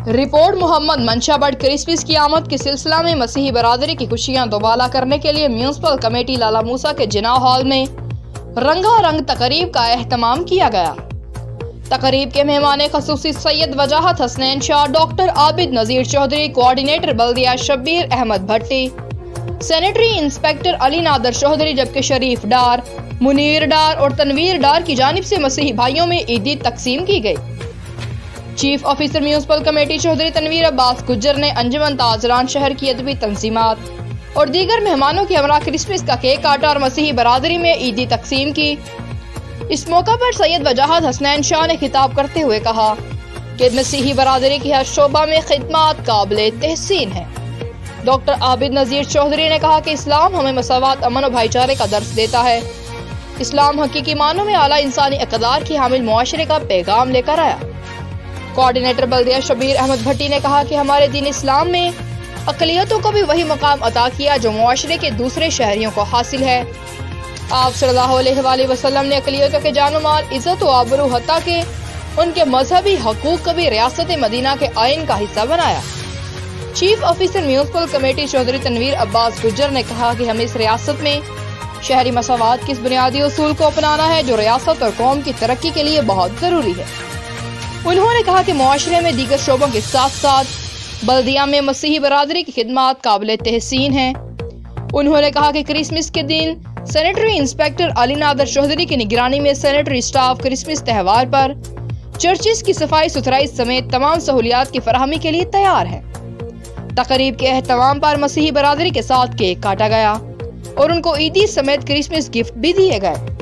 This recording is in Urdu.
رپورٹ محمد منشا بٹ کرسمس کی آمد کے سلسلہ میں مسیحی برادری کی خوشیاں دوبالا کرنے کے لیے میونسپل کمیٹی لالا موسیٰ کے جناح ہال میں رنگا رنگ تقریب کا اہتمام کیا گیا۔ تقریب کے مہمان خصوصی سید وجاہت حسنین شاہ، ڈاکٹر عابد نذیر چودھری، کوارڈینیٹر بلدیہ شبیر احمد بھٹی، سینیٹری انسپیکٹر علی نادر چودھری، جبکہ شریف ڈار، منیر ڈار اور تنویر ڈار کی جانب سے مسیحی بھائیوں میں عیدی تقسیم کی گئی۔ Chief officer municipal committee Chaudhry Tanveer Abbas Gujjar نے انجمن تاجران شہر کی ادبی تنظیمات اور دیگر مہمانوں کے ہمراہ کرسمس کا کیک کاٹا اور مسیحی برادری میں عیدی تقسیم کی۔ اس موقع پر سید وجاہت حسنین شاہ نے خطاب کرتے ہوئے کہا کہ مسیحی برادری کی ہر شعبہ میں خدمات قابل تحسین ہیں۔ ڈاکٹر عابد نذیر چودھری نے کہا کہ اسلام ہمیں مساوات، امن و بھائی چارے کا درس دیتا ہے۔ اسلام حقیقی معنوں میں اعلیٰ انسانی اقدار کی حامل معاشرے کا پیغام لے کر آیا۔ کوارڈینیٹر بلدیہ شبیر احمد بھٹی نے کہا کہ ہمارے دین اسلام میں اقلیتوں کو بھی وہی مقام عطا کیا جو معاشرے کے دوسرے شہریوں کو حاصل ہے۔ آپ صلی اللہ علیہ وآلہ وسلم نے اقلیتوں کے جان و مال، عزت و آبرو حتیٰ کہ ان کے مذہبی حقوق کو بھی ریاست مدینہ کے آئین کا حصہ بنایا۔ Chief officer municipal committee Chaudhry Tanveer Abbas Gujjar نے کہا کہ ہمیں اس ریاست میں شہری مساوات کے اس بنیادی اصول کو اپنانا ہے جو ریاست اور قوم کی ترقی کے لیے بہت ضروری ہے۔ انہوں نے کہا کہ معاشرے میں دیگر شعبوں کے ساتھ ساتھ بلدیہ میں مسیحی برادری کی خدمات قابل تحسین ہیں۔ انہوں نے کہا کہ کرسمس کے دن سینیٹری انسپیکٹر علی نادر چودھری کی نگرانی میں سینیٹری سٹاف کرسمس تہوار پر چرچز کی صفائی ستھرائی سمیت تمام سہولیات کی فراہمی کے لیے تیار ہے۔ تقریب کے اہتمام پر مسیحی برادری کے ساتھ کیک کاٹا گیا اور ان کو عیدی سمیت کرسمس گفٹ بھی دیے گئے۔